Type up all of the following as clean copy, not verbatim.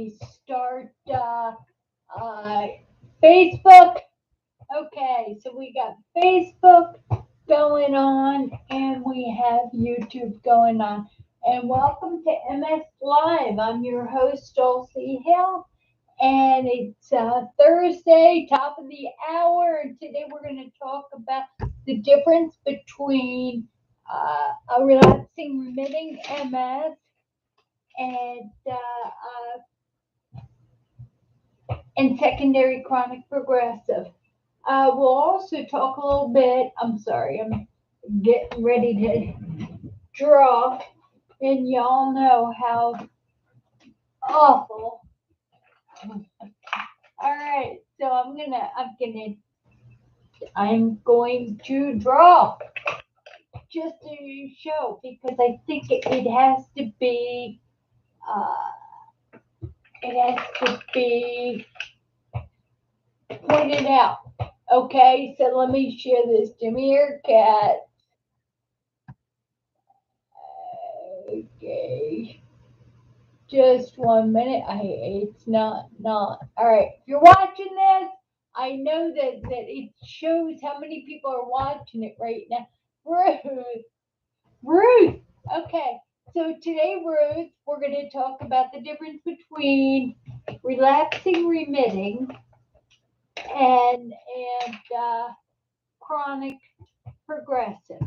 we start Facebook. Okay, so we got Facebook going on and we have YouTube going on. And welcome to MS Live. I'm your host, Dulci Hill, and it's Thursday, top of the hour. And today we're going to talk about the difference between a relapsing remitting MS and secondary chronic progressive. We'll also talk a little bit. I'm sorry, I'm getting ready to draw, and y'all know how awful. All right, so I'm going to draw just to show because I think it has to be. It has to be pointed out. Okay, so let me share this. Give me your cat. Okay. Just 1 minute. It's not. All right. If you're watching this, I know that it shows how many people are watching it right now. Ruth. Okay. So today, Ruth, we're going to talk about the difference between relapsing remitting and chronic progressive.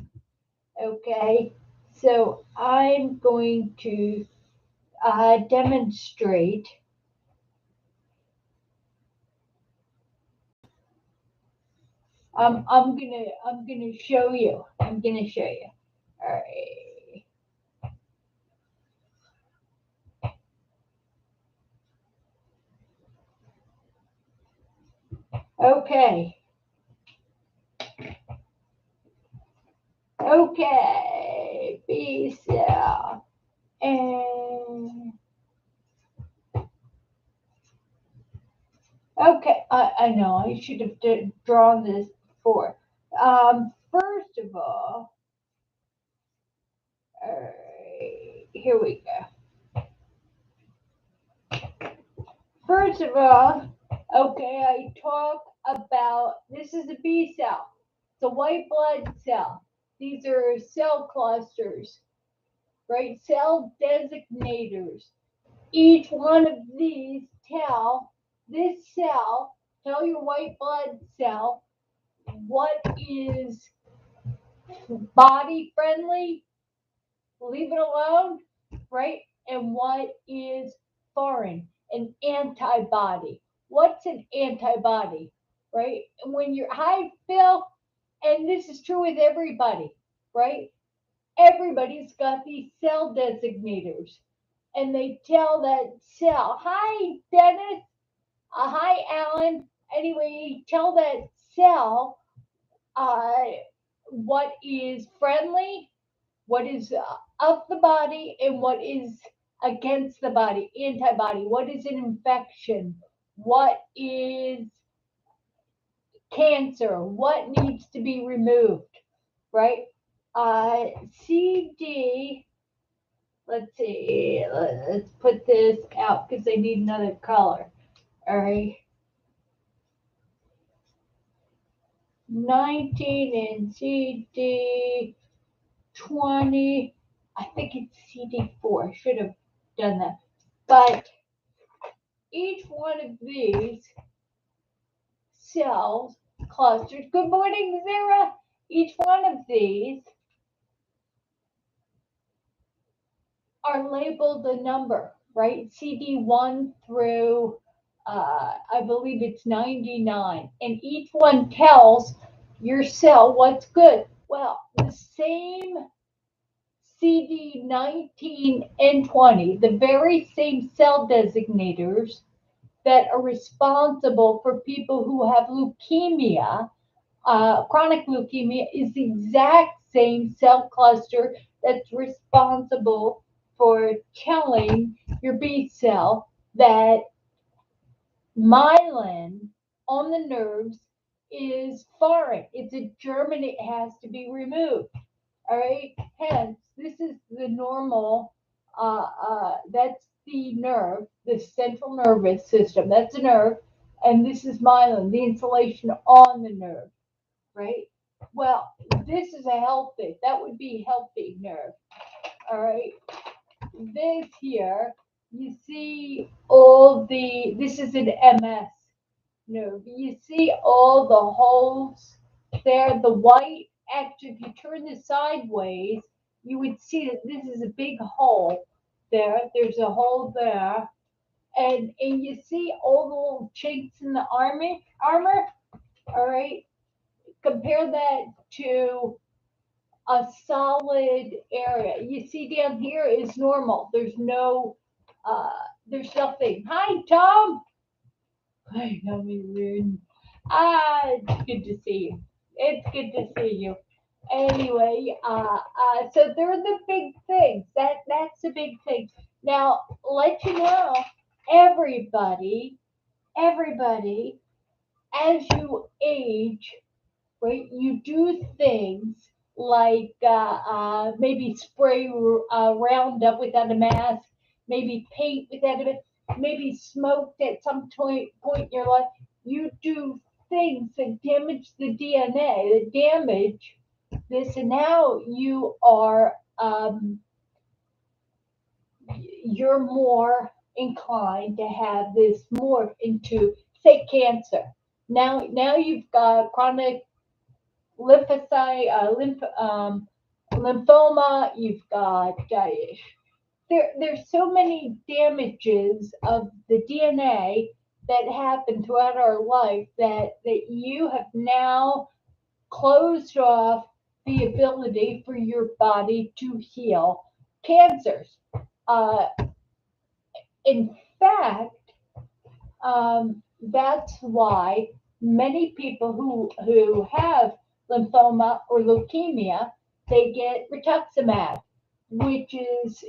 Okay. So I'm going to demonstrate. I'm gonna show you. I'm gonna show you. All right. Okay. Okay. B cell and okay. I know I should have drawn this before. First of all right, here we go. First of all, okay, I talk about this is a B cell. It's a white blood cell. These are cell clusters, right? Cell designators. Each one of these tell your white blood cell what is body friendly, leave it alone, right? And what is foreign, an antibody. What's an antibody, right? And when you're high, Phil, and this is true with everybody, right? Everybody's got these cell designators, and they tell that cell, hi, Dennis, hi, Alan. Anyway, tell that cell what is friendly, what is of the body, and what is against the body, antibody. What is an infection? What is cancer? What needs to be removed, right? CD, let's see, let's put this out because I need another color. All right. 19 and CD 20. I think it's CD4. I should have done that. But each one of these cells clusters, good morning, Zara. Each one of these are labeled a number, right? CD1 through, I believe it's 99. And each one tells your cell what's good. Well, the same CD 19 and 20, the very same cell designators that are responsible for people who have leukemia, chronic leukemia, is the exact same cell cluster that's responsible for telling your B cell that myelin on the nerves is foreign. It's a germ and it has to be removed. All right. Hence, this is the normal. That's the nerve, the central nervous system. That's a nerve, and this is myelin, the insulation on the nerve, right? Well, this is a healthy. That would be healthy nerve. All right. This here, you see all the. This is an MS nerve. You see all the holes there. The white. Actually, if you turn this sideways, you would see that this is a big hole there. There's a hole there, and you see all the little chinks in the armor. All right, compare that to a solid area. You see down here is normal. Uh, there's nothing. Hi, Tom. Hi, Tommy. It's good to see you. It's good to see you. Anyway, so they're the big things. That's the big thing. Now, let you know, everybody, as you age, right, you do things like maybe spray Roundup without a mask, maybe paint without a mask, maybe smoked at some point in your life. You do things that damage the DNA, that damage this, and now you're more inclined to have this morph into, say, cancer. Now you've got chronic lymphocyte, lymphoma. You've got there's so many damages of the DNA that happen throughout our life that you have now closed off the ability for your body to heal cancers. Uh, in fact, that's why many people who have lymphoma or leukemia, they get rituximab, which is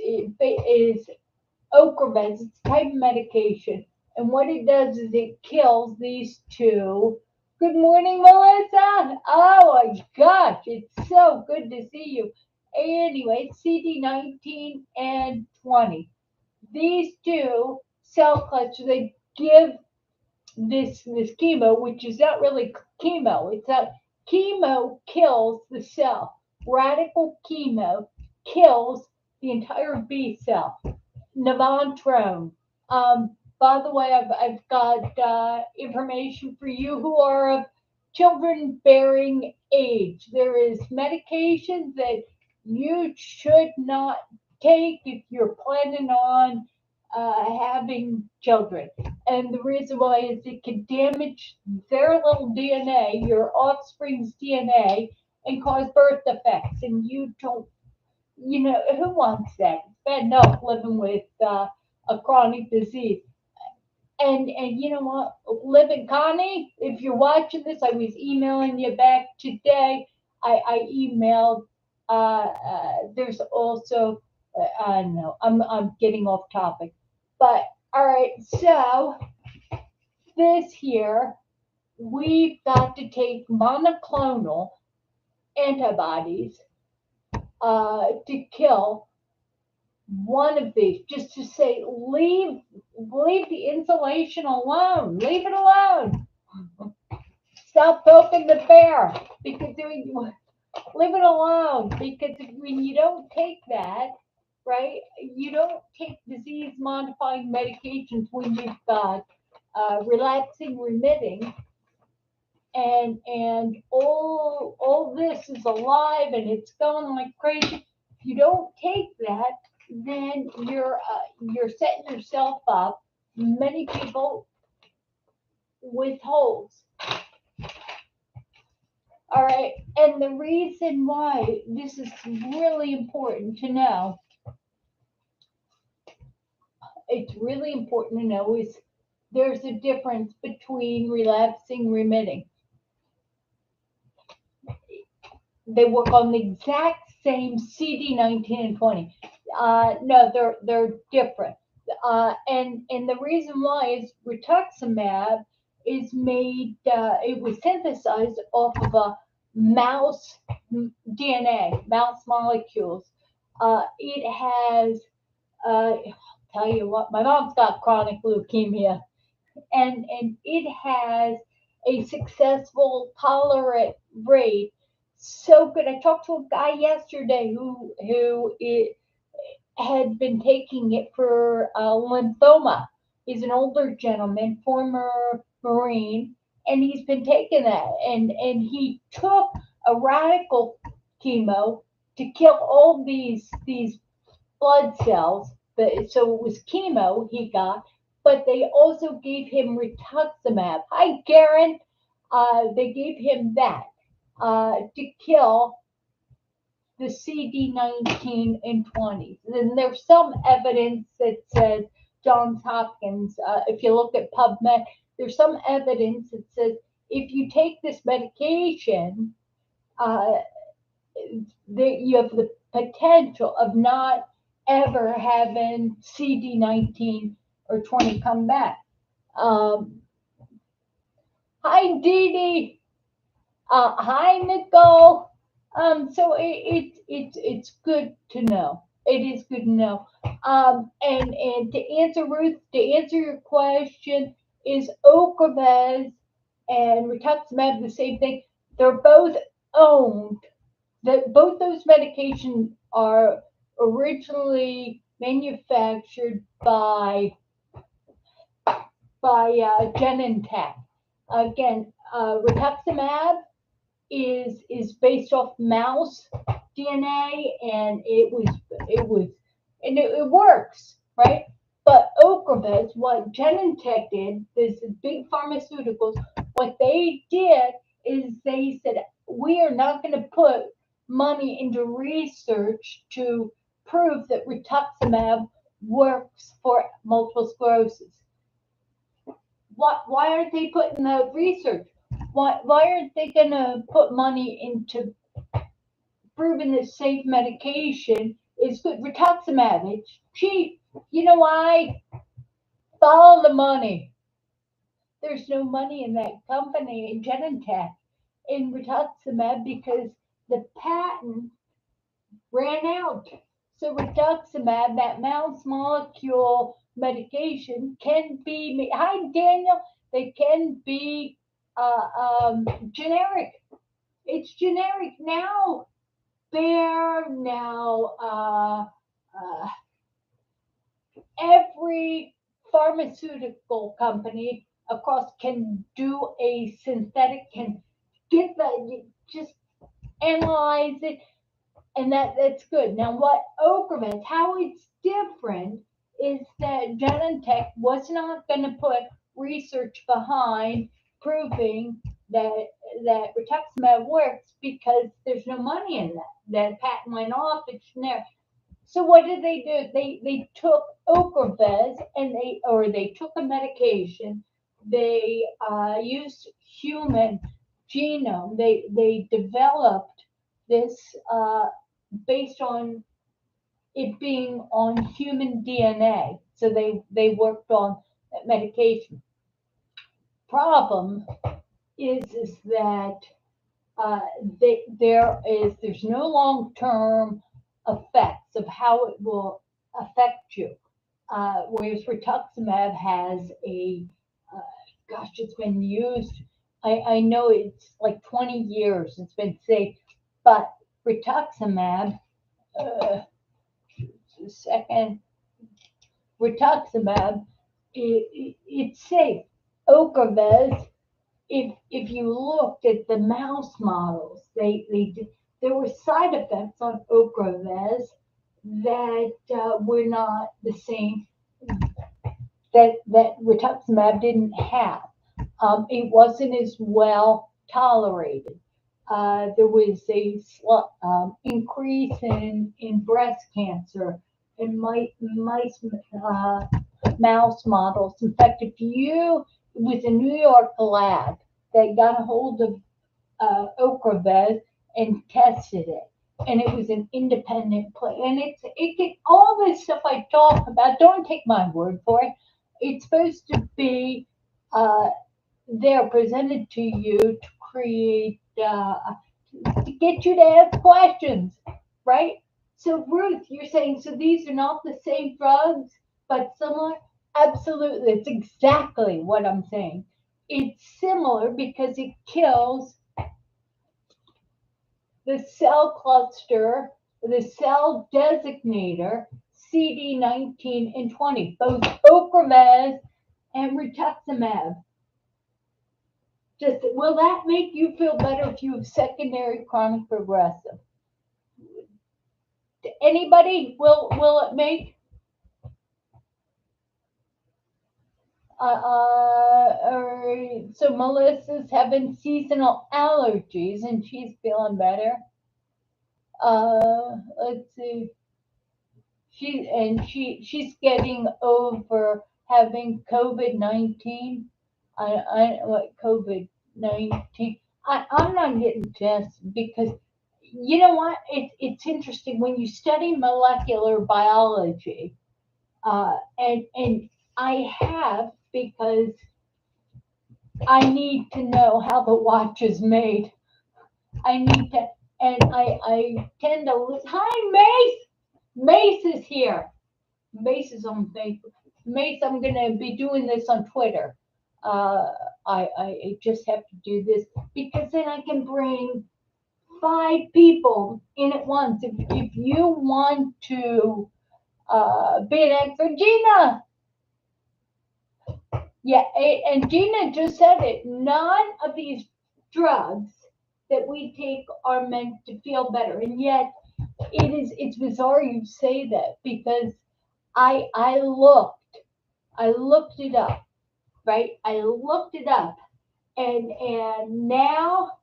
Ocrevus. It's a type of medication, and what it does is it kills these two. Good morning, Melissa. Oh my gosh, it's so good to see you. Anyway, CD19 and 20. These two cell clusters, they give this chemo, which is not really chemo. It's not chemo kills the cell. Radical chemo kills the entire B cell. Navantrone. By the way, I've got information for you who are of children bearing age. There is medications that you should not take if you're planning on having children. And the reason why is it can damage their little DNA, your offspring's DNA, and cause birth defects. And you don't, who wants that? It's bad enough living with a chronic disease. And you know what? Living Connie, if you're watching this, I was emailing you back today. I emailed. There's also, I don't know. I'm getting off topic, but all right. So this here, we've got to take monoclonal antibodies to kill one of these, just to say leave the insulation alone, leave it alone, stop poking the bear, because leave it alone, because when you don't take that, right, you don't take disease modifying medications when you've got relapsing remitting, and all this is alive and it's going like crazy. If you don't take that, then you're setting yourself up. Many people with holes. All right, and the reason why this is really important to know, it's really important to know, is there's a difference between relapsing remitting. They work on the exact same CD19 and 20. No, they're different. And the reason why is rituximab is made. It was synthesized off of a mouse DNA, mouse molecules. It has tell you what, my mom's got chronic leukemia, and it has a successful tolerant rate so good. I talked to a guy yesterday who had been taking it for lymphoma. He's an older gentleman, former Marine, and he's been taking that. And he took a radical chemo to kill all these blood cells. So it was chemo he got, but they also gave him rituximab. Hi, Karen. They gave him that to kill the CD19 and 20s. And there's some evidence that says Johns Hopkins, if you look at PubMed, there's some evidence that says if you take this medication, that you have the potential of not ever having CD19 or 20 come back. Hi, Dee Dee. Hi, Nicole. So it's good to know. It is good to know. And to answer Ruth, to answer your question, is Ocrevus and rituximab the same thing? They're both owned. That both those medications are originally manufactured by Genentech. Again, rituximab is based off mouse DNA, and it works, right? But Ocrevus, what Genentech did, this is big pharmaceuticals, what they did is they said, we are not going to put money into research to prove that rituximab works for multiple sclerosis. Why aren't they putting the research? Why aren't they going to put money into proving that safe medication is good? Rituximab, it's cheap. You know why? Follow the money. There's no money in that company, in Genentech, in rituximab, because the patent ran out. So rituximab, that mouse molecule medication, can be, hi Daniel, they can be generic. It's generic now. Every pharmaceutical company across can do a synthetic, can get the, just analyze it, and that's good. Now, what Ocrevus, how it's different is that Genentech was not going to put research behind proving that rituximab works because there's no money in that. That patent went off. It's generic. So what did they do? They took Ocrevus and they took a medication. They used human genome. They developed this based on it being on human DNA. So they worked on that medication. Problem is that there's no long-term effects of how it will affect you. Whereas rituximab has it's been used. I know it's like 20 years. It's been safe, but rituximab. Rituximab, it's safe. Ocrevus, if you looked at the mouse models, there were side effects on Ocrevus that were not the same that rituximab didn't have. It wasn't as well tolerated. There was a increase in breast cancer in mouse models. In fact, it was a New York lab that got a hold of Ocrevus and tested it, and it was an independent play. And all this stuff I talk about. Don't take my word for it. It's supposed to be there presented to you to create to get you to ask questions, right? So Ruth, you're saying so these are not the same drugs, but similar? Absolutely. It's exactly what I'm saying. It's similar because it kills the cell cluster, the cell designator, CD19 and 20, both Ocrevus and rituximab. Just will that make you feel better if you have secondary chronic progressive? Anybody? Will it make? So Melissa's having seasonal allergies and she's feeling better. Let's see. She's getting over having COVID-19. I what COVID-19. I'm not getting tests because you know what? It's interesting when you study molecular biology, and I have because I need to know how the watch is made. I need to, and I tend to lose. Hi, Mace. Mace is here. Mace is on Facebook. Mace, I'm gonna be doing this on Twitter. Uh, I just have to do this because then I can bring 5 people in at once. If you want to be an expert, Gina, yeah, and Gina just said it. None of these drugs that we take are meant to feel better, and yet it's bizarre you say that because I looked it up, right? I looked it up, and now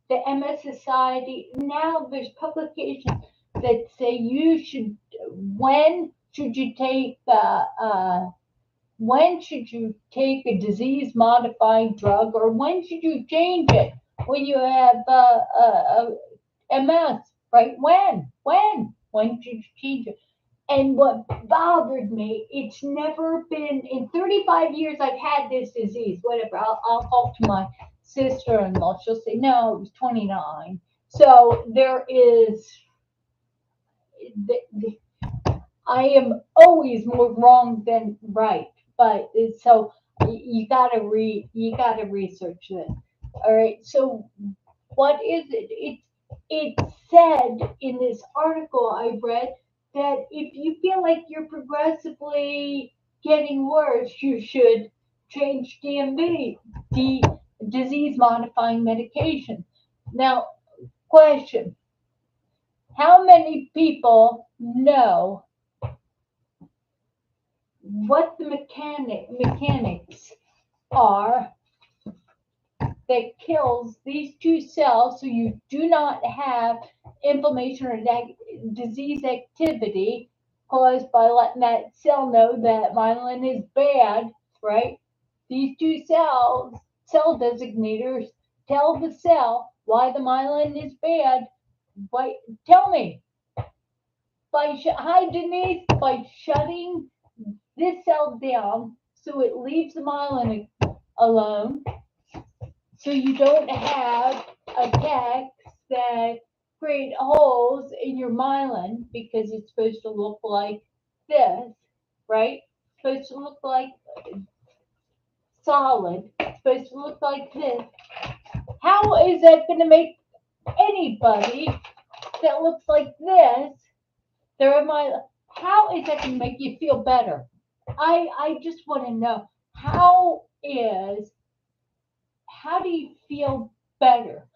the MS Society, now there's publications that say you should when should you take when should you take a disease modifying drug or when should you change it when you have MS, right? When should you change it? And what bothered me, it's never been in 35 years I've had this disease, whatever. I'll talk to my sister in law. She'll say, no, it was 29. So there is, I am always more wrong than right. But so you gotta research this. All right. So what is it? It said in this article I read that if you feel like you're progressively getting worse, you should change DMV, disease modifying medication. Now, question: how many people know what the mechanics are that kills these two cells so you do not have inflammation or disease activity caused by letting that cell know that myelin is bad, right? These two cell designators, tell the cell why the myelin is bad. By, tell me, hi Denise, by shutting this cell down so it leaves the myelin alone, so you don't have attacks that create holes in your myelin because it's supposed to look like this, right? It's supposed to look like solid. It's supposed to look like this. How is that going to make anybody that looks like this, they're my, how is that going to make you feel better? I just want to know how do you feel better?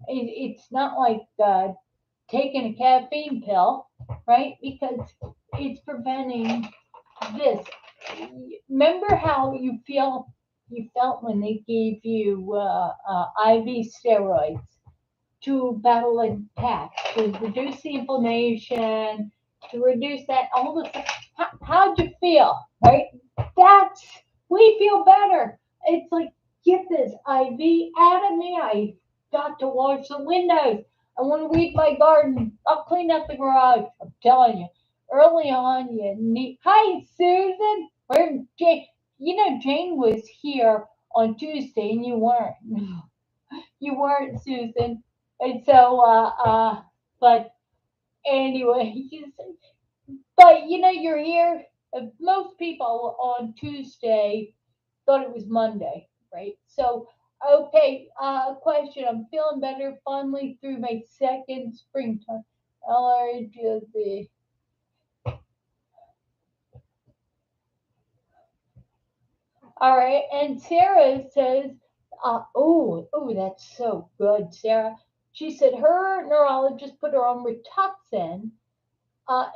It's not like taking a caffeine pill, right? Because it's preventing this. Remember how you felt when they gave you IV steroids to battle attacks, to reduce the inflammation, to reduce that all the stuff. How'd you feel? Right? That's we feel better. It's like get this IV out of me. I got to wash the windows. I want to weed my garden. I'll clean up the garage. I'm telling you. Early on, you need. Hi, Susan. Where Jane? You know, Jane was here on Tuesday, and you weren't. You weren't, Susan. And so, but anyway, but you know, you're here. Most people on Tuesday thought it was Monday, right? So, okay, question. I'm feeling better finally through my second springtime allergy. All right, and Sarah says, that's so good, Sarah. She said her neurologist put her on Rituxan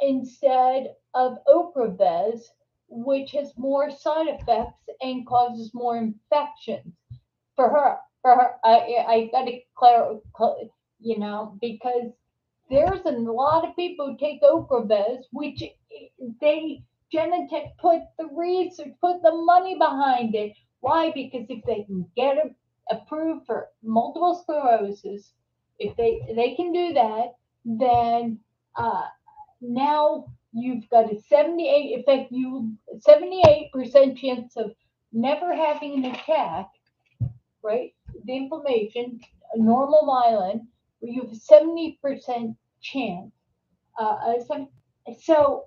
instead of Ocrevus, which has more side effects and causes more infections for her, I got to because there's a lot of people who take Ocrevus, which they Genentech put the research, put the money behind it. Why? Because if they can get it approved for multiple sclerosis, if they can do that, then now you've got a 78% chance of never having an attack, right? The inflammation, a normal myelin, where you have a 70% chance. So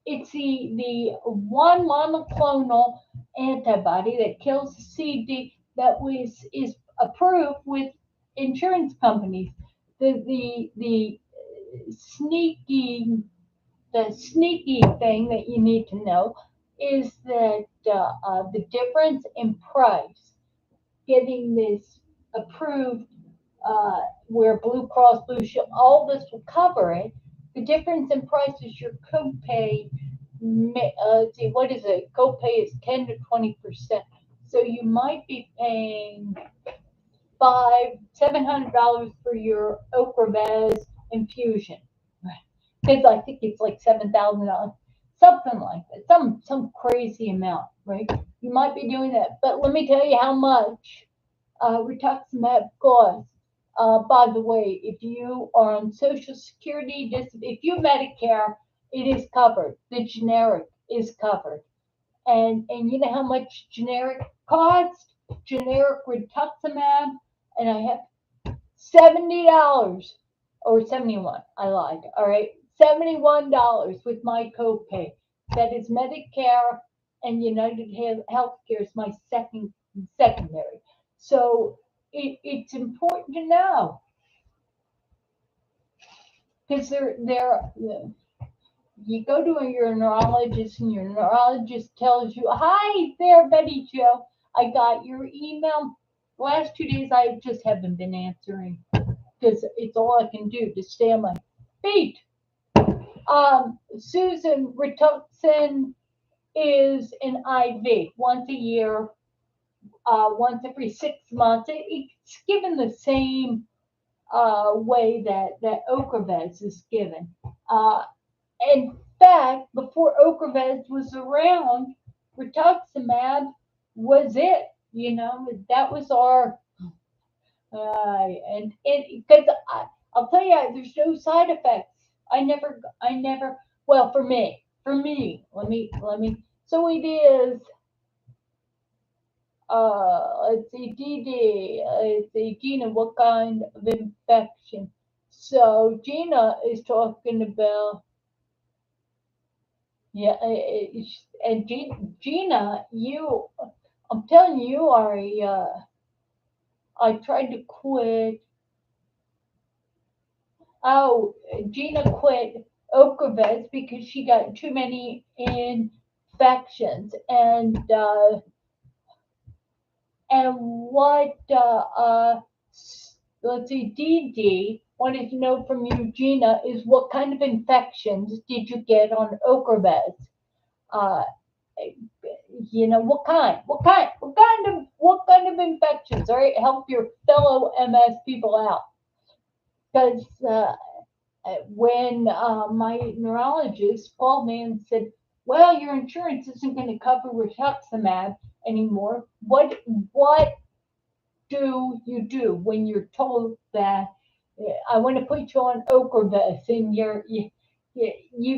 it's the one monoclonal antibody that kills the CD that is approved with insurance companies. The sneaky the sneaky thing that you need to know is that the difference in price getting this approved, where Blue Cross Blue Shield, all this will cover it. The difference in price is your copay. Let's see, what is it? Copay is 10 to 20%. So you might be paying $700 for your Ocrevus infusion, because I think it's like $7,000, something like that, some crazy amount, right? You might be doing that, but let me tell you how much rituximab costs. By the way, if you are on Social Security, if you Medicare, it is covered. The generic is covered, and you know how much generic costs? Generic rituximab, and I have $70 or 71. I lied. All right, $71 with my copay. That is Medicare, and United Healthcare is my secondary. So it's important to know, because you go to your neurologist and your neurologist tells you, "Hi there, Betty Joe. I got your email. Last 2 days I just haven't been answering because it's all I can do to stay on my feet." Susan, Rituxan is an IV once a year, once every 6 months. It's given the same way that Ocrevus is given. In fact, before Ocrevus was around, rituximab was it. That was our and it because I'll tell you, there's no side effects. I never. Well, for me, let me. So it is. Let's see, DD. Let's see, Gina. What kind of infection? So Gina is talking about. Yeah, and Gina, I'm telling you, you are a. I tried to quit. Oh, Gina quit Ocrevus because she got too many infections, and what let's see, DD wanted to know from you, Gina, is what kind of infections did you get on Ocrevus? Uh, what kind of infections? All right, help your fellow MS people out, because when my neurologist called me and said, "Well, your insurance isn't going to cover rituximab anymore. What do you do when you're told that I want to put you on Ocrevus and you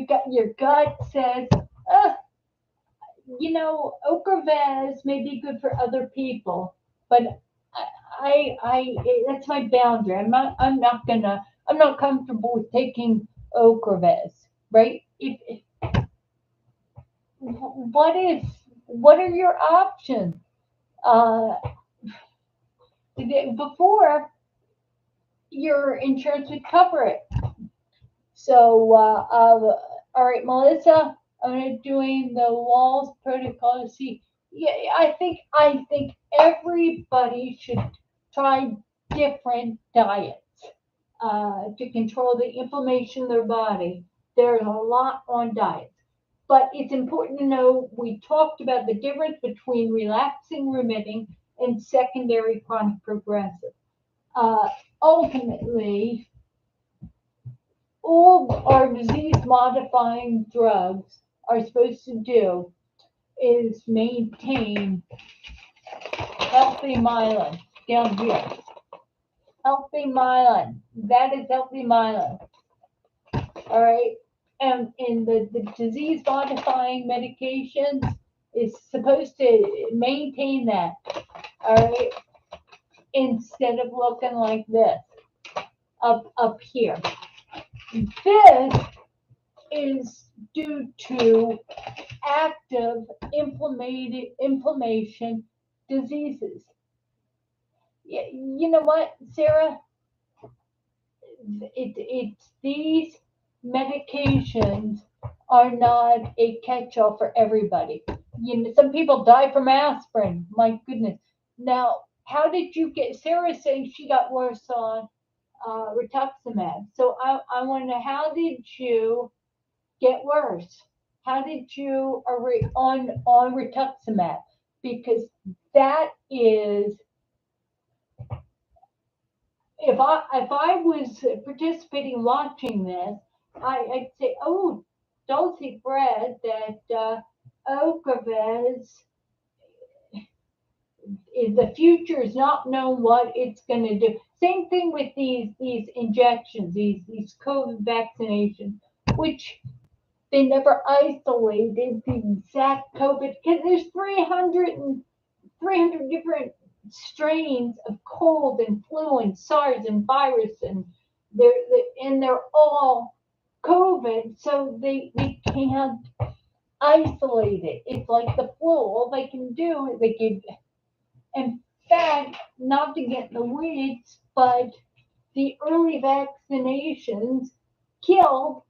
got your gut says, uh, Ocrevus may be good for other people, but I that's my boundary. I'm not comfortable with taking Ocrevus, right? If what are your options? Uh, Before, your insurance would cover it. So, all right, Melissa, I'm doing the walls protocol to see. Yeah, I think everybody should try different diets to control the inflammation of their body. There's a lot on diets, but it's important to know we talked about the difference between relapsing remitting and secondary chronic progressive. Uh, Ultimately, all our disease modifying drugs are supposed to do is maintain healthy myelin down here. Healthy myelin. That is healthy myelin. All right. And the disease modifying medications is supposed to maintain that. All right. Instead of looking like this up here. This is due to active inflammation diseases. You know what, Sarah? It's these medications are not a catch-all for everybody. Some people die from aspirin. My goodness. Now, how did you get? Sarah saying she got worse on rituximab. So I want to know, how did you get worse? How did you on rituximab? Because that is, if I was participating watching this, I'd say, oh, Dulci Fred, that Ocrevus is the future is not known what it's going to do. Same thing with these injections, these COVID vaccinations, which they never isolated the exact COVID because there's 300 different strains of cold and flu and SARS and virus, and they're all COVID, so they can't isolate it. It's like the flu. All they can do is they give. In fact, not to get in the weeds, but the early vaccinations killed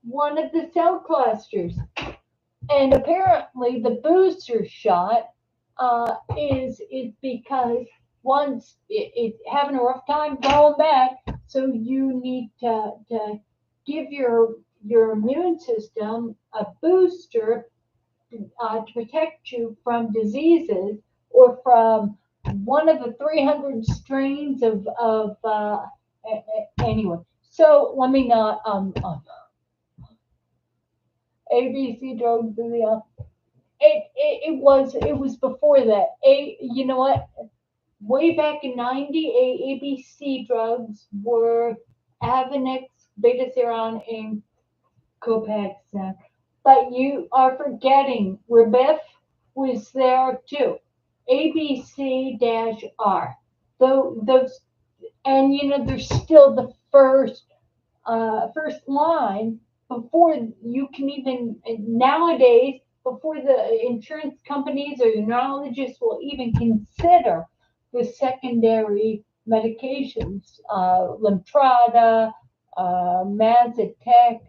one of the cell clusters. And apparently, the booster shot is because once it's having a rough time going back, so you need to give your immune system a booster to protect you from diseases or from one of the 300 strains of anyway. So let me not ABC drugs. It was before that. You know what? Way back in '90, ABC drugs were Avonex, Betaseron, and Copaxone. But you are forgetting Rebif was there too. ABC-R. Those, and they're still the first line before you can even nowadays, before the insurance companies or neurologists will even consider the secondary medications, Lemtrada, Mazatec,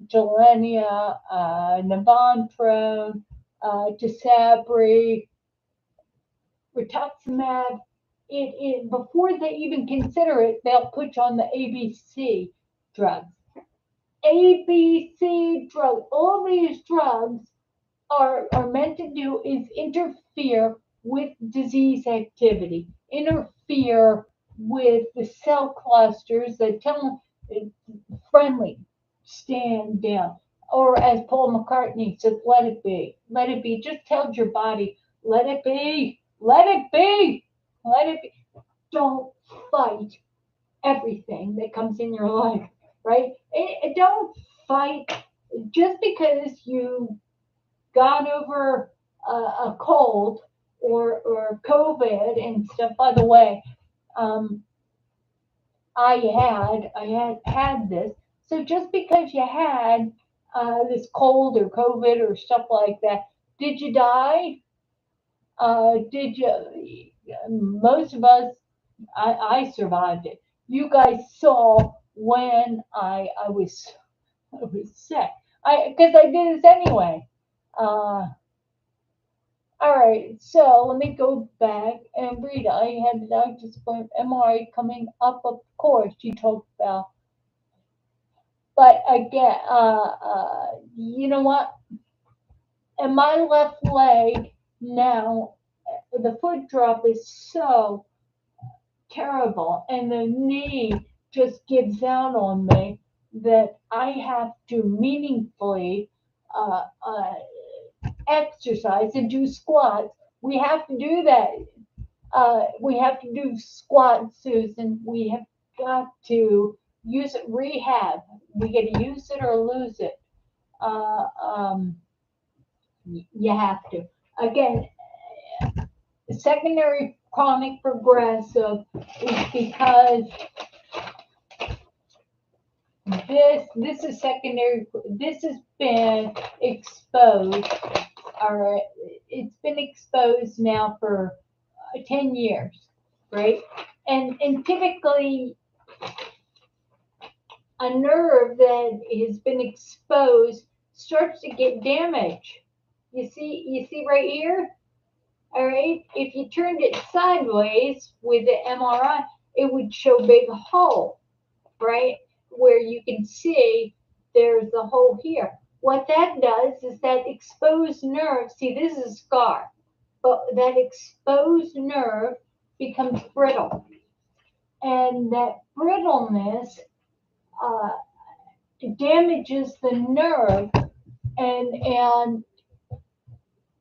Gilenya, Navantrone, Tisabri, rituximab. Before they even consider it, they'll put you on the ABC drugs. ABC drug. All these drugs are meant to do is interfere with disease activity, interfere with the cell clusters that tell them friendly, stand down. Or as Paul McCartney said, let it be. Let it be. Just tell your body, let it be. Let it be. Let it be. Don't fight everything that comes in your life, right? Don't fight just because you got over a cold or COVID and stuff. By the way, um, I had this. So just because you had this cold or COVID or stuff like that. Did you die? Did you? Most of us, I survived it. You guys saw when I was sick. Because I did this anyway. Uh, all right, so let me go back and read. I had the doctor's appointment, MRI coming up, of course, you talked about. But again, you know what? And my left leg now, the foot drop is so terrible, and the knee just gives out on me that I have to meaningfully exercise and do squats. We have to do that. We have to do squats, Susan. We have got to use it. Rehab. We got to use it or lose it. Uh, um, you have to. Again, secondary chronic progressive is because this is secondary. This has been exposed. All right, it's been exposed now for 10 years, right? And typically a nerve that has been exposed starts to get damage. You see right here? All right. If you turned it sideways with the MRI, it would show a big hole, right? Where you can see there's a hole here. What that does is that exposed nerve, see, this is a scar, but that exposed nerve becomes brittle. And that brittleness uh, damages the nerve, and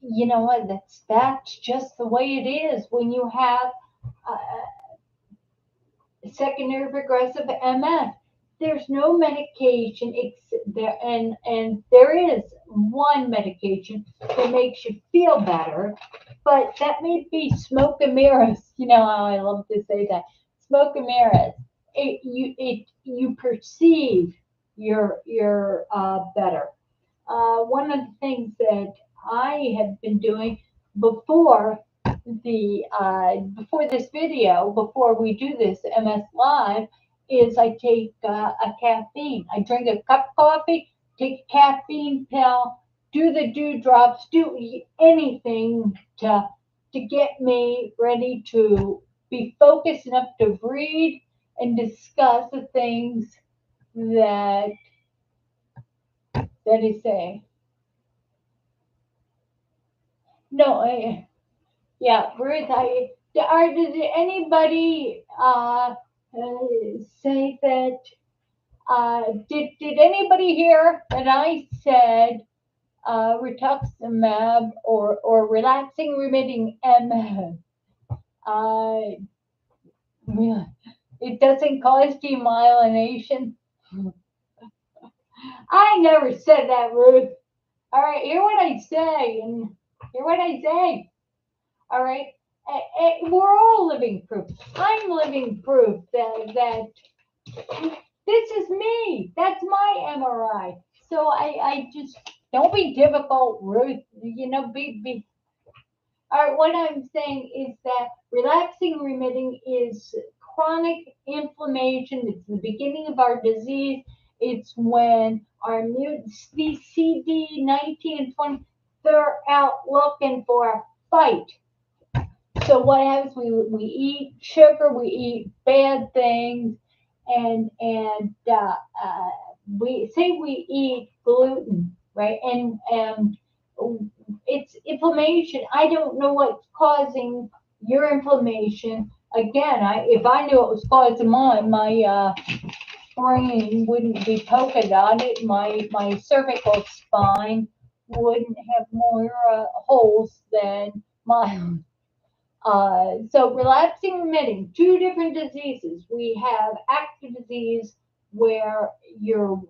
you know what? That's just the way it is when you have secondary progressive MS. There's no medication there, and there is one medication that makes you feel better, but that may be smoke and mirrors. You know how I love to say that, smoke and mirrors. You perceive you're better. One of the things that I have been doing before before this video, before we do this MS Live, is I take a caffeine. I drink a cup of coffee, take a caffeine pill, do the dewdrops, do anything to get me ready to be focused enough to read and discuss the things that is saying. No, yeah, Ruth, did anybody say that? Did anybody hear that I said rituximab or relaxing remitting M? Uh, it doesn't cause demyelination. I never said that, Ruth. All right, hear what I say, and hear what I say. All right, we're all living proof. I'm living proof that this is me. That's my MRI. So I just don't be difficult, Ruth. You know, be. All right, what I'm saying is that relaxing remitting is chronic inflammation. It's the beginning of our disease. It's when our immune, these CD19 and 20, they're out looking for a fight. So what happens? We eat sugar, we eat bad things, and we say we eat gluten, right? And it's inflammation. I don't know what's causing your inflammation. Again, if I knew what was causing mine, my brain wouldn't be polka dotted. My cervical spine wouldn't have more holes than mine. So relapsing remitting, two different diseases. We have active disease where your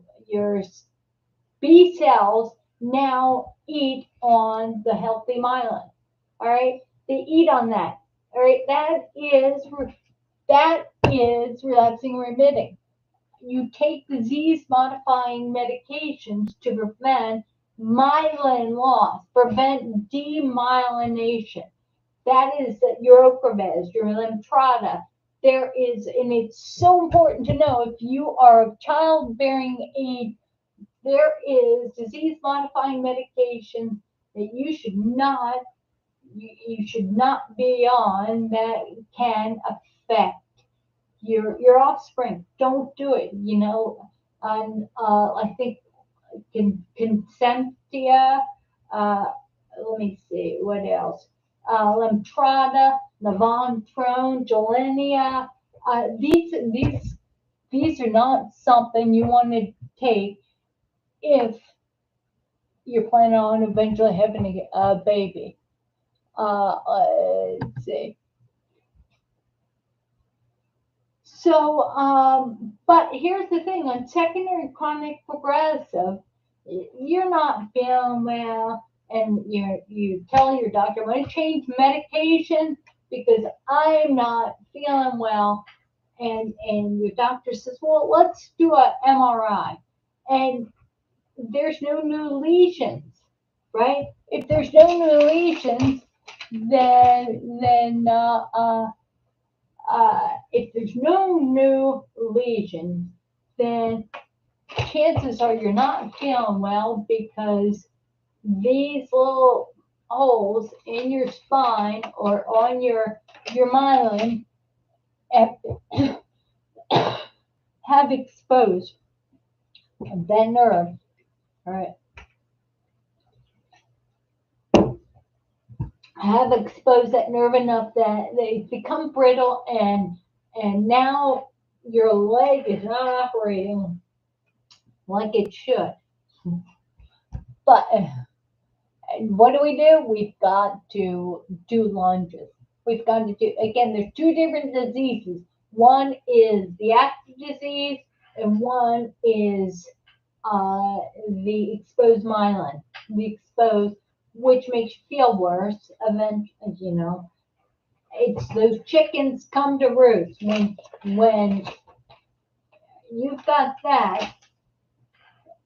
B cells now eat on the healthy myelin. All right, they eat on that. All right, that is relapsing remitting. you take disease-modifying medications to prevent myelin loss, prevent demyelination. That is your Ocrevus, your Lemtrada. There is, and it's so important to know if you are of childbearing age, there is disease-modifying medication that you should not be on that can affect your offspring. Don't do it. On I think Consentia. Uh, Let me see what else. Lemtrada, Levantrone, Gilenya. These are not something you want to take if you're planning on eventually having a baby. Let's see. So, but here's the thing: on secondary chronic progressive, you're not feeling well, and you tell your doctor, "I'm going to change medication because I'm not feeling well," and your doctor says, "Well, let's do a MRI," and there's no new lesions, right? If there's no new lesions, then if there's no new lesions, then chances are you're not feeling well because these little holes in your spine or on your myelin have exposed that nerve. All right. Have exposed that nerve enough that they become brittle, and now your leg is not operating like it should. But what do? We've got to do lunges. We've got to do, again, there's two different diseases. One is the active disease, and one is the exposed myelin. The exposed, which makes you feel worse. Eventually, it's those chickens come to roost. When you've got that,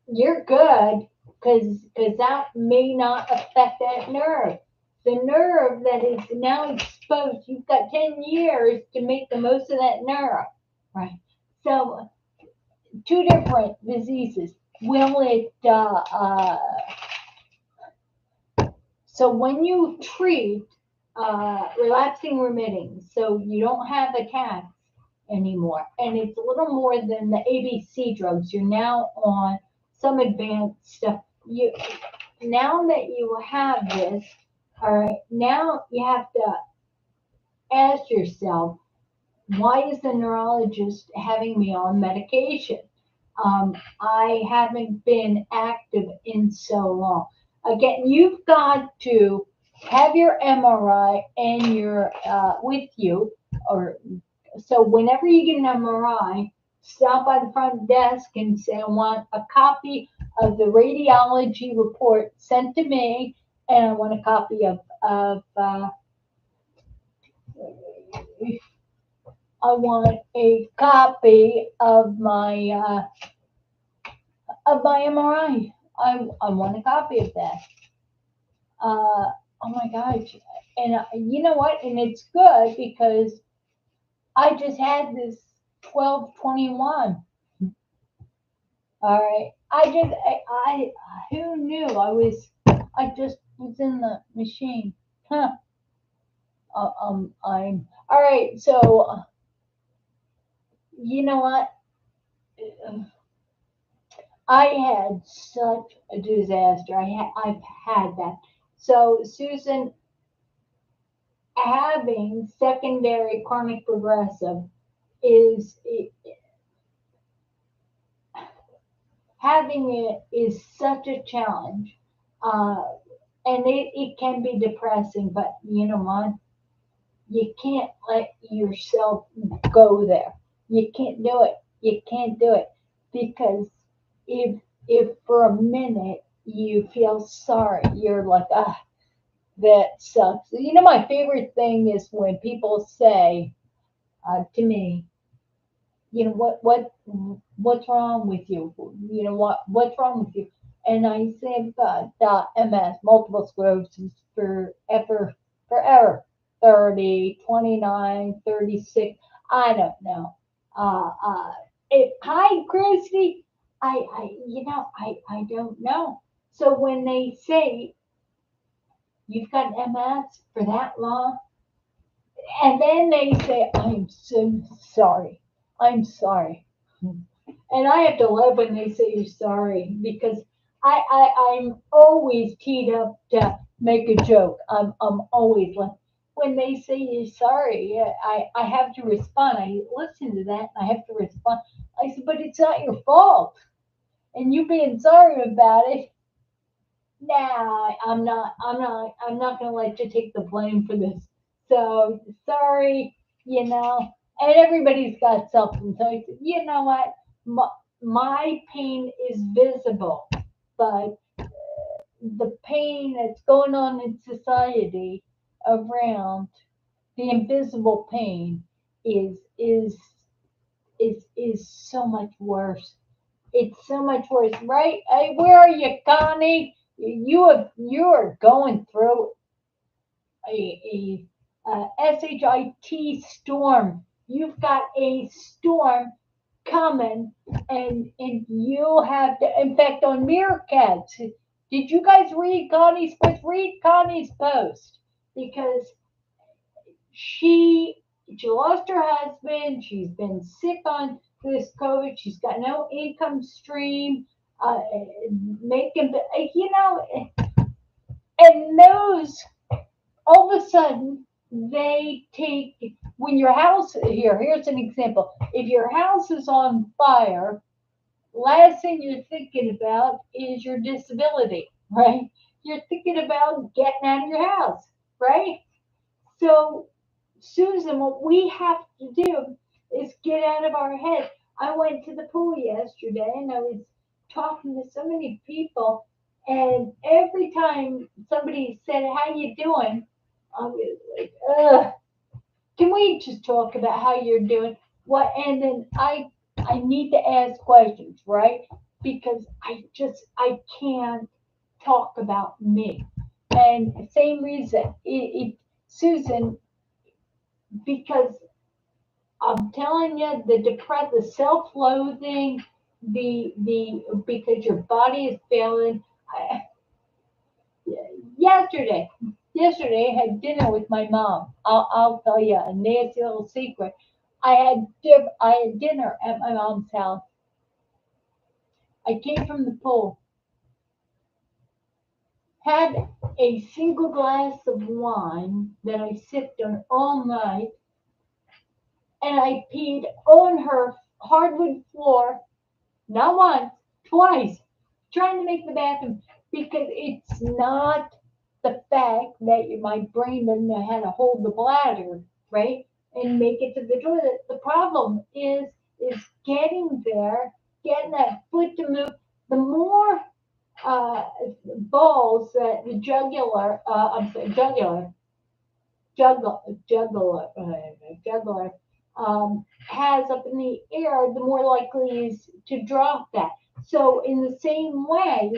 you're good because that may not affect that nerve. The nerve that is now exposed, you've got 10 years to make the most of that nerve, right? So, two different diseases. Will it, so when you treat relapsing remitting, so you don't have attacks anymore, and it's a little more than the ABC drugs, you're now on some advanced stuff. Now that you have this, all right, now you have to ask yourself, why is the neurologist having me on medication? I haven't been active in so long. Again, you've got to have your MRI and your with you, or so whenever you get an MRI, stop by the front desk and say, I want a copy of the radiology report sent to me, and I want a copy of I want a copy of my MRI. I want a copy of that. Oh my gosh! And you know what? And it's good because I just had this 1221. All right. I who knew I just was in the machine. Huh. I'm all right. So you know what? I had such a disaster. I've had that. So Susan, having secondary chronic progressive is having it is such a challenge. Uh, and it can be depressing, but you know what? You can't let yourself go there. You can't do it. You can't do it because if for a minute you feel sorry, you're like, ah, that sucks. My favorite thing is when people say to me, what's wrong with you? What's wrong with you? And I said, got MS, multiple sclerosis forever, 30, 29, 36. I don't know. Uh, uh, Hi, Christy. I don't know. So when they say you've got MS for that long, and then they say, I'm so sorry. I'm sorry. And I have to love when they say you're sorry because I'm always teed up to make a joke. I'm always like, when they say you're sorry, yeah, I have to respond. I listen to that and I have to respond. I said, but it's not your fault. And you being sorry about it, nah, I'm not gonna let you take the blame for this. So sorry, and everybody's got something. So I said, you know what? My, my pain is visible, but the pain that's going on in society around the invisible pain is is is so much worse. It's so much worse, right? Hey, where are you, Connie? You are going through a shit storm. You've got a storm coming, and you have to. In fact, on Meerkats, did you guys read Connie's post? Read Connie's post because she she lost her husband. She's been sick on this COVID. She's got no income stream. Uh, Making, and those all of a sudden they take when your house here's an example. If your house is on fire, last thing you're thinking about is your disability, right? You're thinking about getting out of your house, right? So, Susan, what we have to do is get out of our head. I went to the pool yesterday and I was talking to so many people, and every time somebody said, "How you doing?" I was like, "Ugh, can we just talk about how you're doing?" What? And then I need to ask questions, right? Because I can't talk about me. And same reason, Susan, because I'm telling you, the self-loathing, because your body is failing. I, yesterday, yesterday I had dinner with my mom. I'll tell you a nasty little secret. I had dinner at my mom's house. I came from the pool, had a single glass of wine that I sipped on all night, and I peed on her hardwood floor. Not once, twice, trying to make the bathroom because it's not the fact that my brain doesn't know how to hold the bladder, right? And make it to the toilet. The problem is getting there, getting that foot to move. The more uh, balls that the jugular has up in the air, the more likely is to drop that. So in the same way,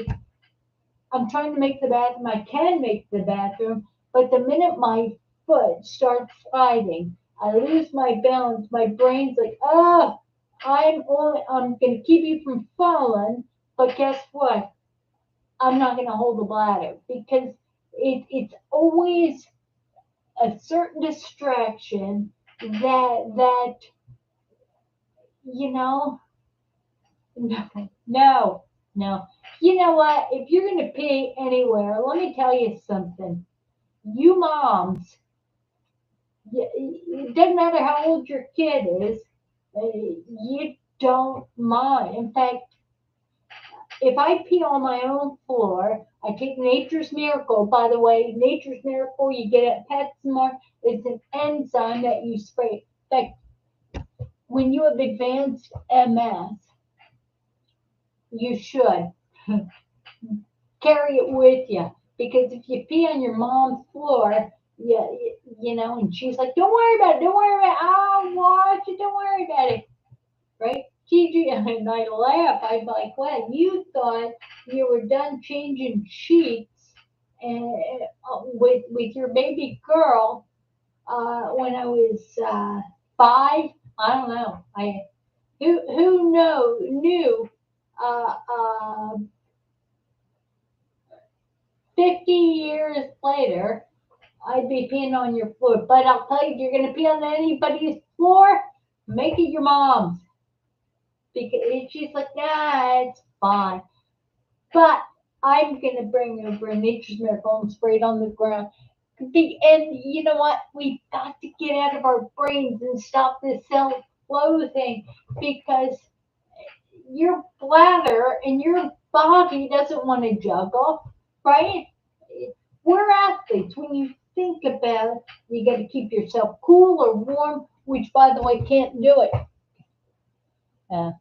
I'm trying to make the bathroom. I can make the bathroom, but the minute my foot starts sliding, I lose my balance. My brain's like, oh, I'm going to keep you from falling, but guess what? I'm not going to hold the bladder because it's always a certain distraction that you know no. You know what? If you're going to pee anywhere, let me tell you something. You moms, it doesn't matter how old your kid is, you don't mind. In fact, if I pee on my own floor, I take Nature's Miracle. By the way, Nature's Miracle, you get it at PetSmart. It's an enzyme that you spray. In fact, when you have advanced MS, you should carry it with you because if you pee on your mom's floor, yeah, and she's like, "Don't worry about it. Don't worry about it. I'll watch it. Don't worry about it." right? Gigi, and I laugh. I'm like, well, you thought you were done changing sheets and with your baby girl when I was 5. I don't know. I who knew uh, uh, 50 years later I'd be peeing on your floor. But I'll tell you, if you're gonna pee on anybody's floor, make it your mom's. Because she's like, nah, it's fine. But I'm gonna bring over a nature's miracle and spray it on the ground. And you know what? We've got to get out of our brains and stop this self-loathing because your bladder and your body doesn't want to juggle, right? We're athletes. When you think about it, you got to keep yourself cool or warm, which, by the way, can't do it. Uh,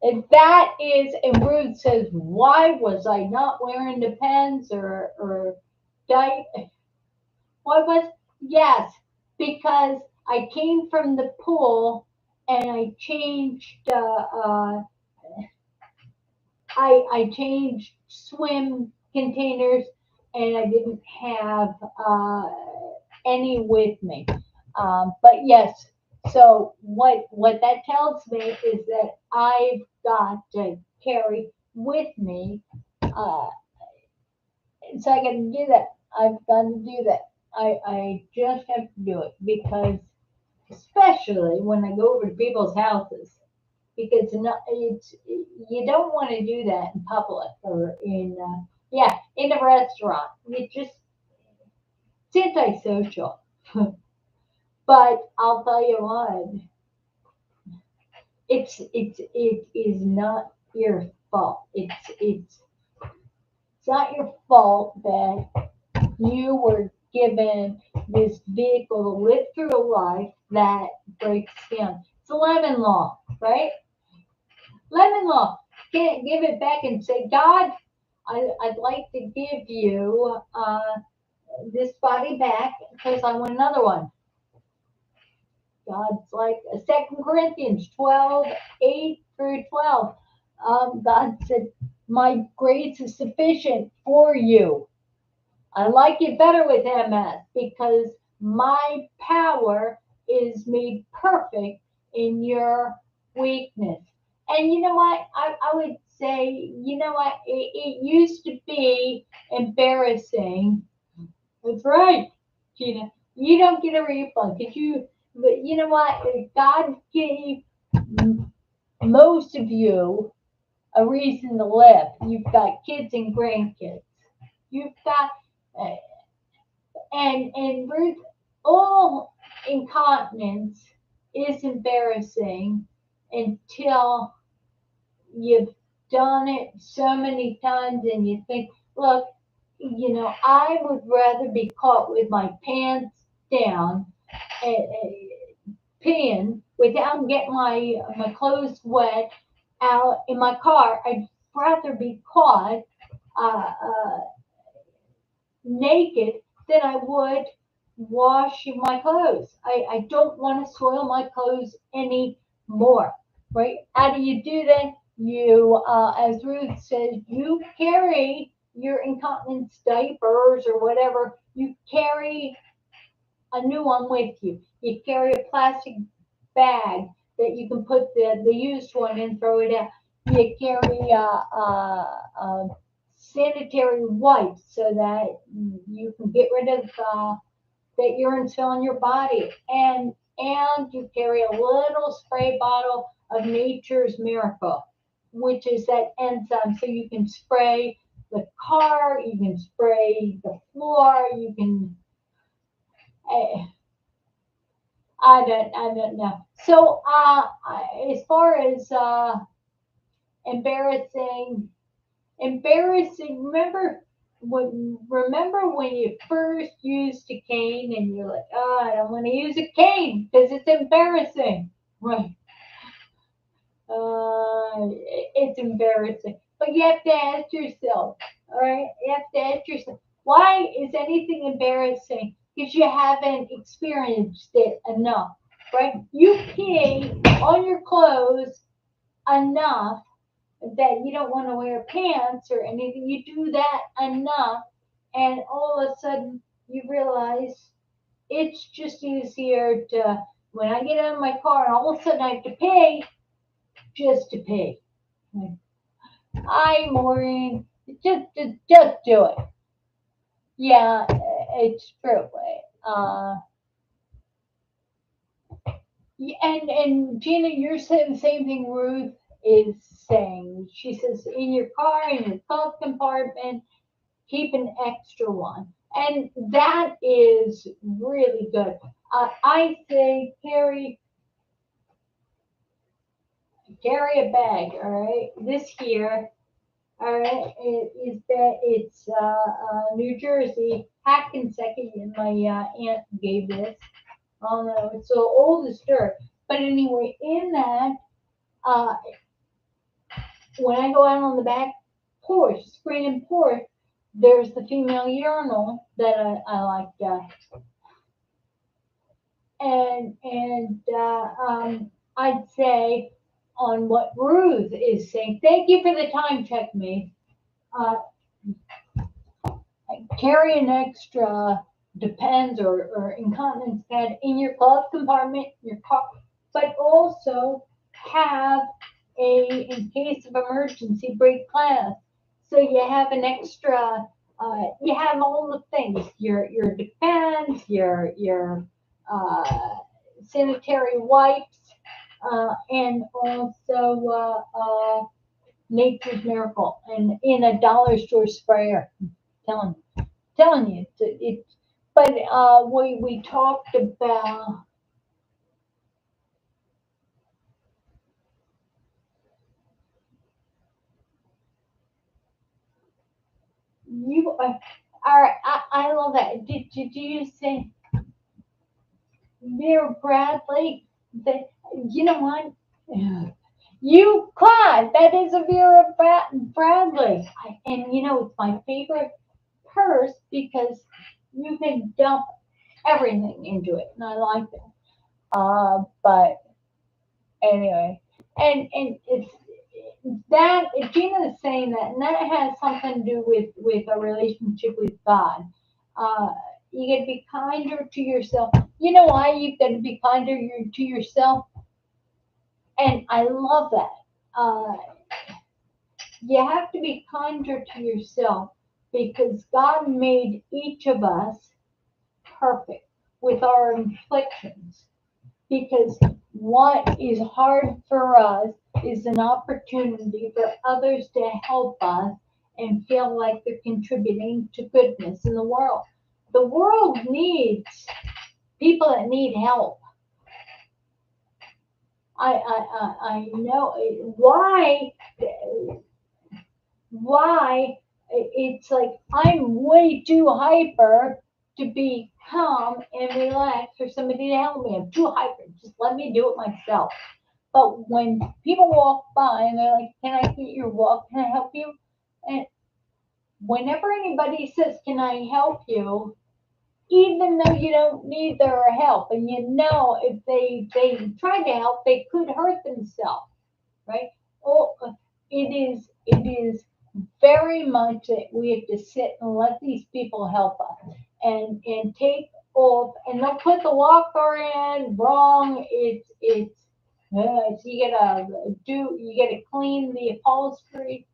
and that is, and Ruth says, why was I not wearing the pants or diet? Why was, yes, because I came from the pool and I changed swim containers and I didn't have any with me. But yes, so what that tells me is that I've got to carry with me. So I got to do that. I've got to do that. I just have to do it because, especially when I go over to people's houses, because it's you don't want to do that in public or in a restaurant. It just it's antisocial. But I'll tell you what, it is not your fault. It's not your fault that you were given this vehicle to live through a life that breaks down. It's a lemon law, right? Lemon law. Can't give it back and say, God, I'd like to give you this body back because I want another one. God's like 2 Corinthians 12:8-12. God said, my grace is sufficient for you. I like it better with MS because my power is made perfect in your weakness. And you know what? I would say, you know what? It used to be embarrassing. That's right, Gina. You don't get a refund because but you know what? God gave most of you a reason to live. You've got kids and grandkids. You've got uh, and Ruth, all incontinence is embarrassing until you've done it so many times and you think, look, I would rather be caught with my pants down, peeing without getting my clothes wet out in my car. I'd rather be caught uh, uh, naked than I would washing my clothes. I don't want to soil my clothes anymore, right? How do you do that? As Ruth says, you carry your incontinence diapers or whatever, you carry a new one with you. You carry a plastic bag that you can put the used one in, throw it out. You carry sanitary wipes so that you can get rid of that urine still in your body, and you carry a little spray bottle of Nature's Miracle, which is that enzyme, so you can spray the car, you can spray the floor, you can. Uh, I don't know. So, as far as embarrassing embarrassing. Remember when you first used a cane and you're like, oh, I don't want to use a cane because it's embarrassing, right? It's embarrassing, but you have to ask yourself, all right? You have to ask yourself, why is anything embarrassing? Because you haven't experienced it enough. right? You pee on your clothes enough that you don't want to wear pants or anything. You do that enough, and all of a sudden you realize it's just easier to, when I get out of my car and all of a sudden I have to pay, just to pay. Hi, Maureen. Just do it. Yeah, it's true. Uh, and Gina, you're saying the same thing Ruth is saying. She says in your car, in your glove compartment, keep an extra one, and that is really good. I say carry a bag. All right, this year. All right, it's New Jersey, Hackensack. And my aunt gave this. Oh no, it's so old as dirt. But anyway, in that, uh, when I go out on the back porch, screen porch, there's the female urinal that I like. I'd say on what Ruth is saying. Thank you for the time check, me. Uh, Carry an extra depends or incontinence pad in your glove compartment, your car, but also have in case of emergency, break glass. So you have an extra, you have all the things, your depends, your uh, sanitary wipes, and also Nature's Miracle, and in a dollar store sprayer. Telling telling you, but we talked about you. I love that. Did you say Vera Bradley? That you know what? You cried. That is a Vera Bradley, and you know it's my favorite purse because you can dump everything into it, and I like it. But anyway, and it's that Gina is saying that, and that has something to do with a relationship with God. Uh, you got to be kinder to yourself. You know why you've got to be kinder to yourself, and I love that. Uh, you have to be kinder to yourself because God made each of us perfect with our inflictions. Because what is hard for us is an opportunity for others to help us and feel like they're contributing to goodness in the world. The world needs people that need help. I know why it's like I'm way too hyper to be calm and relaxed for somebody to help me. I'm too hyper. Just let me do it myself. But when people walk by and they're like, "Can I get your walk? Can I help you?" And whenever anybody says, "Can I help you?" even though you don't need their help, and you know if they try to help, they could hurt themselves, right? Oh, it is very much that we have to sit and let these people help us and take off, and they'll put the walker in wrong. So you gotta clean the upholstery,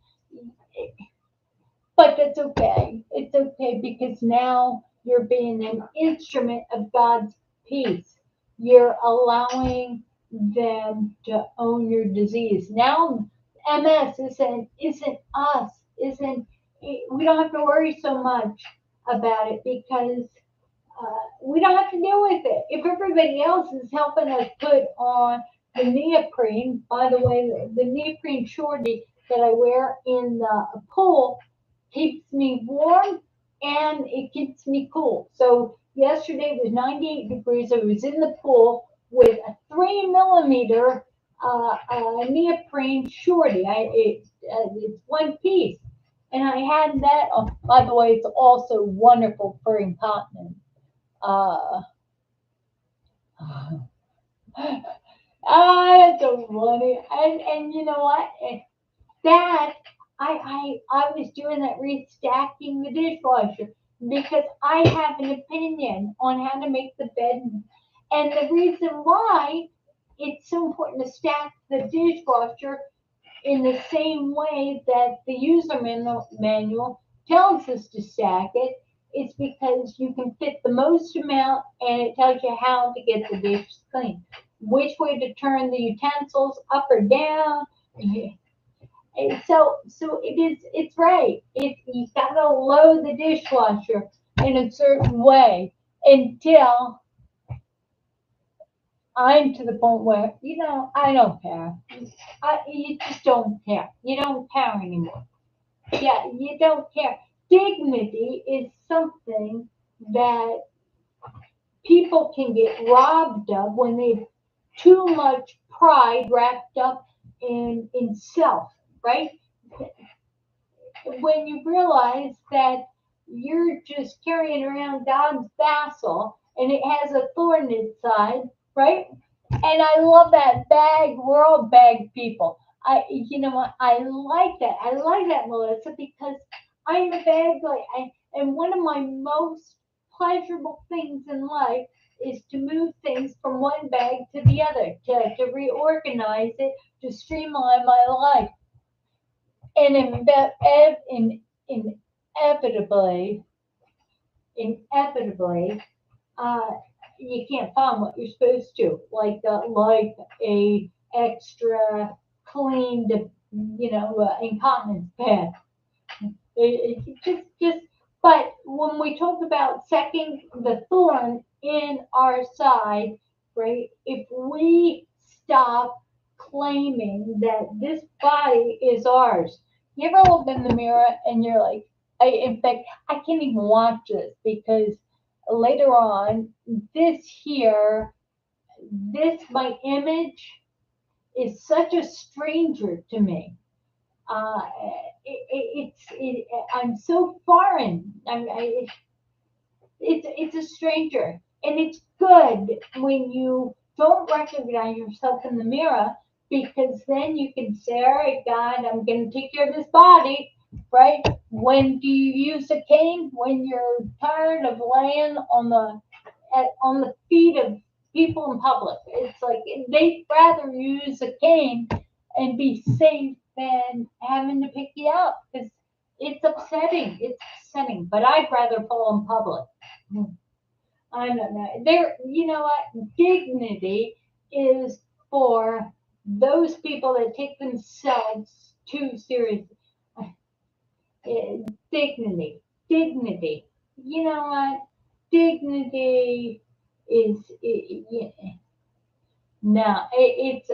but that's okay. It's okay because now you're being an instrument of God's peace. You're allowing them to own your disease. Now MS isn't us, isn't we don't have to worry so much about it because we don't have to deal with it. If everybody else is helping us put on the neoprene, by the way, the neoprene shorty that I wear in the pool keeps me warm and it keeps me cool. So yesterday was 98 degrees. I was in the pool with a 3 millimeter neoprene shorty. It's one piece. And I had that. Oh, by the way, it's also wonderful for incontinence. Uh, Ah, that's so funny. And you know what? That I was doing that restacking the dishwasher because I have an opinion on how to make the bed, and the reason why it's so important to stack the dishwasher in the same way that the user manual tells us to stack it. It's because you can fit the most amount, and it tells you how to get the dishes clean, which way to turn the utensils up or down. And so it's right. You gotta load the dishwasher in a certain way until I'm to the point where, I don't care. You just don't care. You don't care anymore. Yeah, you don't care. Dignity is something that people can get robbed of when they've too much pride wrapped up in self, right? When you realize that you're just carrying around God's vassal and it has a thorn inside, right? And I love that bag. We're all bag people. You know what? I like that. I like that, Melissa, because I'm a bag and one of my most pleasurable things in life is to move things from one bag to the other, to reorganize it, to streamline my life. And inevitably, inevitably, uh, you can't find what you're supposed to, like a extra cleaned, incontinence pad. Just. But when we talk about second the thorn in our side, right? If we stop claiming that this body is ours, you ever look in the mirror and you're like, in fact, I can't even watch this because later on, this here, this my image is such a stranger to me. uh, I'm so foreign. It's a stranger, and it's good when you don't recognize yourself in the mirror because then you can say, "All right, God, I'm going to take care of this body." Right? When do you use a cane? When you're tired of laying on the feet of people in public. It's like they'd rather use a cane and be safe than having to pick you up because it's upsetting. It's upsetting. But I'd rather fall in public. I don't know. You know what? Dignity is for those people that take themselves too seriously. Dignity, dignity. You know what? Dignity is no. It's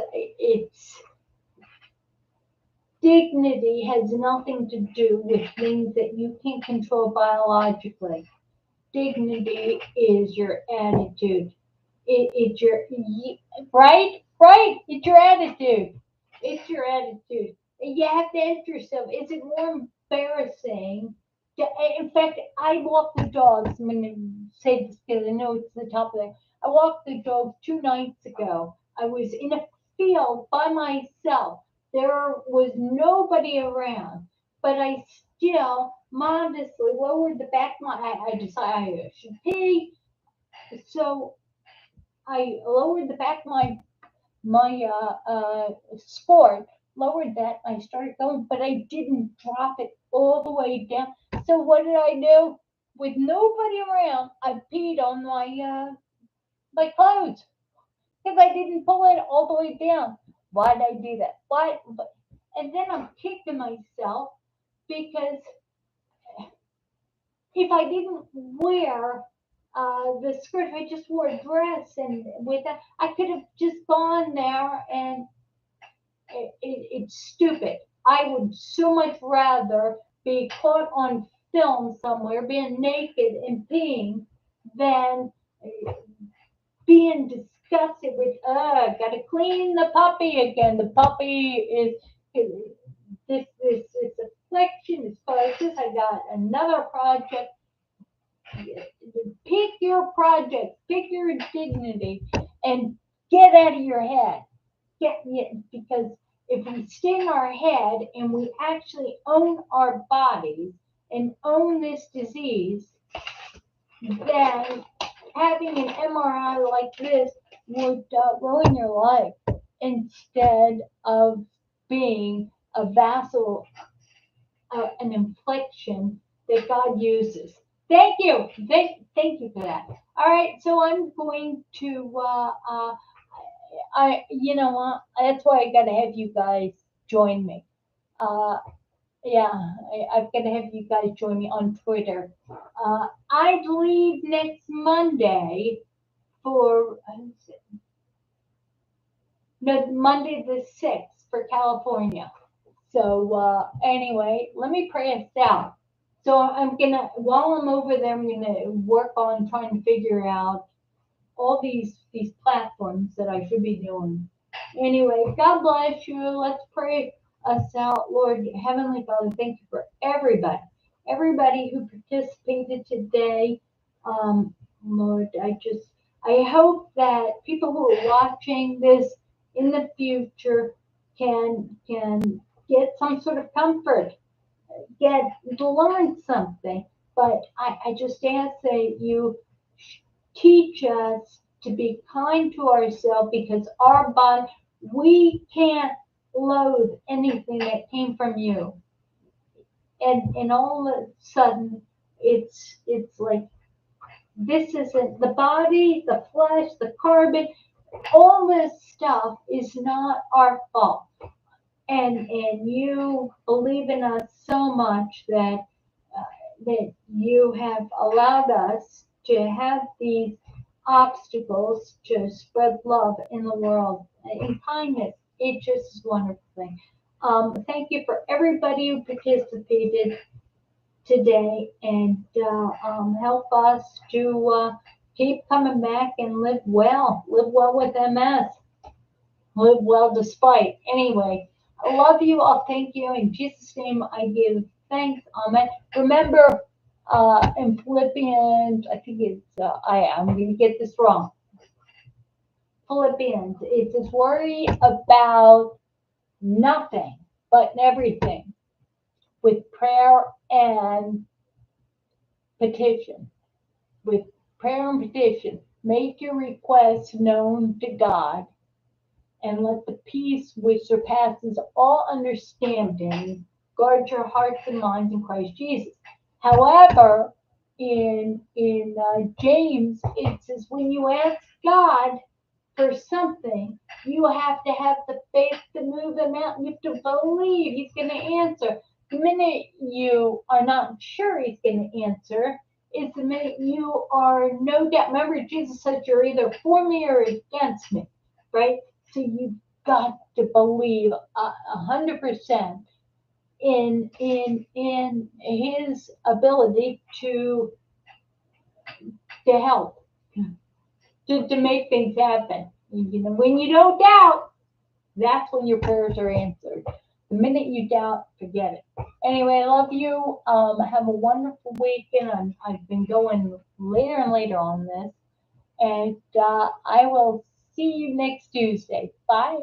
dignity has nothing to do with things that you can't control biologically. Dignity is your attitude. It's your right. It's your attitude. It's your attitude. You have to ask yourself: is it more embarrassing? In fact, I walk the dogs. I'm going to say this because I know it's the top of it. I walked the dogs 2 nights ago. I was in a field by myself. There was nobody around, but I still modestly lowered the back of my. I decided I should pee, so I lowered the back of my sport, lowered that. I started going, but I didn't drop it all the way down. So what did I do? With nobody around, I peed on my clothes because I didn't pull it all the way down. Why did I do that? Why? And then I'm kicking myself because if I didn't wear the skirt, if I just wore a dress and with that, I could have just gone there and it's stupid. I would so much rather be caught on film somewhere being naked and peeing than being disgusted with, gotta clean the puppy again. The puppy this affliction, this crisis. I got another project. Pick your project, pick your dignity, and get out of your head. Because if we stay in our head and we actually own our bodies and own this disease, then having an MRI like this would ruin your life instead of being a vassal, an infliction that God uses. Thank you. Thank you for that. All right, so I'm going to, you know what? That's why I got to have you guys join me. Uh, yeah, I've got to have you guys join me on Twitter. I leave next Monday for no, Monday the 6th for California. So anyway, let me pray us out. So I'm gonna, while I'm over there, I'm gonna work on trying to figure out all these platforms that I should be doing. Anyway, God bless you. Let's pray us out. Lord, Heavenly Father, thank you for everybody who participated today. Lord, I hope that people who are watching this in the future can get some sort of comfort, get to learn something. But I just ask that you teach us to be kind to ourselves, because our body, we can't loathe anything that came from you. And all of a sudden it's like, this isn't the body, the flesh, the carbon, all this stuff is not our fault. And you believe in us so much that that you have allowed us to have these obstacles to spread love in the world and kindness. It just is a wonderful thing. Thank you for everybody who participated today, and help us to keep coming back and live well with MS, live well despite. Anyway, I love you all. Thank you. In Jesus' name, I give thanks. Amen. Remember, in Philippians, I think it's, I'm going to get this wrong. Philippians, it says, worry about nothing, but everything with prayer and petition. With prayer and petition, make your requests known to God, and let the peace which surpasses all understanding guard your hearts and minds in Christ Jesus. However, in James, it says, when you ask God for something, you have to have the faith to move the mountain. You have to believe He's going to answer. The minute you are not sure He's going to answer is the minute you are no doubt. Remember, Jesus said, you're either for me or against me, right? So you've got to believe 100% in His ability to help, to make things happen. You know, when you don't doubt, that's when your prayers are answered. The minute you doubt, forget it. Anyway, I love you. Have a wonderful weekend. I've been going later and later on this, and I will see you next Tuesday. Bye.